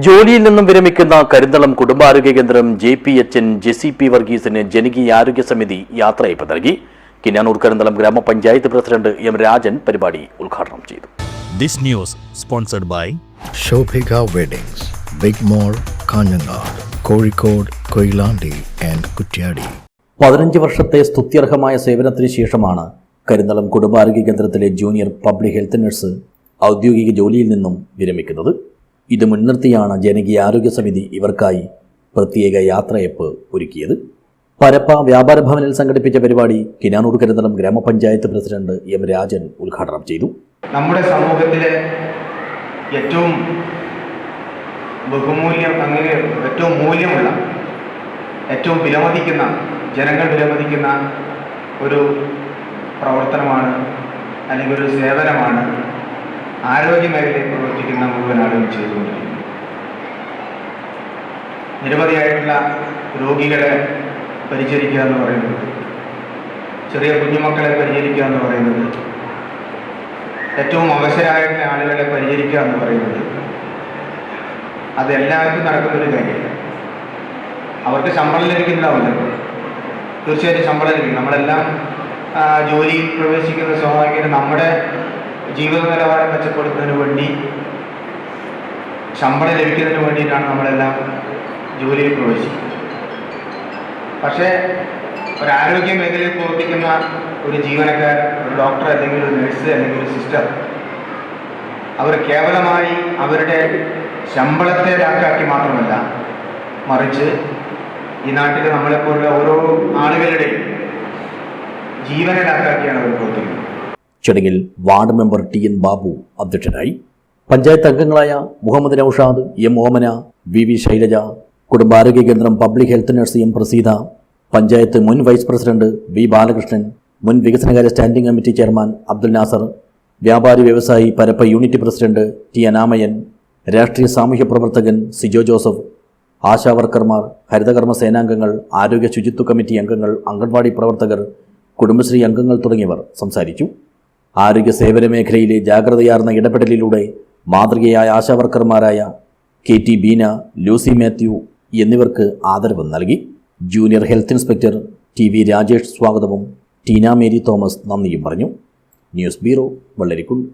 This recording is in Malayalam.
ജോലിയിൽ നിന്നും വിരമിക്കുന്ന കരിന്തളം കുടുംബാരോഗ്യ കേന്ദ്രം JPHN JCP വർഗീസിന് ജനകീയാരോഗ്യ സമിതി യാത്രയയപ്പ് നൽകി. കിനാനൂർ കരിന്തളം ഗ്രാമപഞ്ചായത്ത് പ്രസിഡന്റ് M. രാജൻ പരിപാടി ഉദ്ഘാടനം ചെയ്തു. This news sponsored by Shobhika Weddings, Big Mall, Kanyanad, Kozhikode, Koilandi and Kutyadi. 15 വർഷത്തെ സ്തുത്യർഹമായ സേവനത്തിന് ശേഷമാണ് കരിന്തളം കുടുംബാരോഗ്യ കേന്ദ്രത്തിലെ ജൂനിയർ പബ്ലിക് ഹെൽത്ത് നഴ്സ് ഔദ്യോഗിക ജോലിയിൽ നിന്നും വിരമിക്കുന്നത്. ഇത് മുൻനിർത്തിയാണ് ജനകീയാരോഗ്യ സമിതി ഇവർക്കായി പ്രത്യേക യാത്രയയപ്പ് ഒരുക്കിയത്. പരപ്പ വ്യാപാര ഭവനിൽ സംഘടിപ്പിച്ച പരിപാടി കിനാനൂർ കരിന്തളം ഗ്രാമപഞ്ചായത്ത് പ്രസിഡന്റ് M. രാജൻ ഉദ്ഘാടനം ചെയ്തു. നമ്മുടെ സമൂഹത്തിലെ ഏറ്റവും ഏറ്റവും മൂല്യമുള്ള, ഏറ്റവും വിലമതിക്കുന്ന, ജനങ്ങൾ വിലമതിക്കുന്ന ഒരു പ്രവർത്തനമാണ് അല്ലെങ്കിൽ ഒരു സേവനമാണ് ആരോഗ്യ മേഖലയിൽ പ്രവർത്തിക്കുന്ന മുഴുവൻ ആളുകൾ ചെയ്തുകൊണ്ടിരിക്കുന്നത്. നിരവധിയായിട്ടുള്ള രോഗികളെ പരിചരിക്കുക എന്ന് പറയുന്നത്, ചെറിയ കുഞ്ഞുമക്കളെ പരിചരിക്കുക എന്ന് പറയുന്നത്, ഏറ്റവും അവശരായിട്ടുള്ള ആളുകളെ പരിചരിക്കുക എന്ന് പറയുന്നത് അത് എല്ലാവർക്കും നടക്കുന്നൊരു കാര്യമില്ല. അവർക്ക് ശമ്പളം ലഭിക്കുന്നുണ്ടാവില്ല, തീർച്ചയായിട്ടും ശമ്പളം ലഭിക്കും. നമ്മളെല്ലാം ജോലിയിൽ പ്രവേശിക്കുന്ന സ്വാഭാവികമായിട്ട് നമ്മുടെ ജീവിത നിലവാരം മെച്ചപ്പെടുത്തുന്നതിന് വേണ്ടി, ശമ്പളം ലഭിക്കുന്നതിന് വേണ്ടിയിട്ടാണ് നമ്മളെല്ലാം ജോലിയിൽ പ്രവേശിക്കുന്നത്. പക്ഷേ ഒരാരോഗ്യ മേഖലയിൽ പ്രവർത്തിക്കുന്ന ഒരു ജീവനക്കാരൻ, ഒരു ഡോക്ടർ അല്ലെങ്കിൽ ഒരു നഴ്സ് അല്ലെങ്കിൽ ഒരു സിസ്റ്റർ, അവർ കേവലമായി അവരുടെ ശമ്പളത്തെ ലാക്കാക്കി മാത്രമല്ല, മറിച്ച് ഈ നാട്ടിൽ നമ്മളെപ്പോലുള്ള ഓരോ ആളുകളുടെയും ജീവനെ ലാക്കാക്കിയാണ് അവർ പ്രവർത്തിക്കുന്നത്. ചടങ്ങിൽ വാർഡ് മെമ്പർ TN ബാബു അധ്യക്ഷനായി. പഞ്ചായത്ത് അംഗങ്ങളായ മുഹമ്മദ് നൌഷാദ്, M. ഓമന, VV ശൈലജ, കുടുംബാരോഗ്യ കേന്ദ്രം public health nurse M. Praseetha, panchayat മുൻ വൈസ് പ്രസിഡന്റ് V. ബാലകൃഷ്ണൻ, മുൻ വികസനകാര്യ standing committee chairman Abdul Nasser, വ്യാപാരി വ്യവസായി Parappa unit president T. Anamayan, രാഷ്ട്രീയ സാമൂഹ്യ പ്രവർത്തകൻ സിജോ ജോസഫ്, ആശാവർക്കർമാർ, ഹരിതകർമ്മ സേനാംഗങ്ങൾ, ആരോഗ്യ ശുചിത്വ കമ്മിറ്റി അംഗങ്ങൾ, അംഗൻവാടി പ്രവർത്തകർ, കുടുംബശ്രീ അംഗങ്ങൾ തുടങ്ങിയവർ സംസാരിച്ചു. ആരോഗ്യ സേവന മേഖലയിലെ ജാഗ്രതയാർന്ന ഇടപെടലിലൂടെ മാതൃകയായ ആശാവർക്കർമാരായ KT ബീന, ലൂസി മാത്യു എന്നിവർക്ക് ആദരവ് നൽകി. Junior health inspector TV Rajesh സ്വാഗതവും ടീന മേരി തോമസ് നന്ദിയും പറഞ്ഞു. News bureau, Vellarikundu.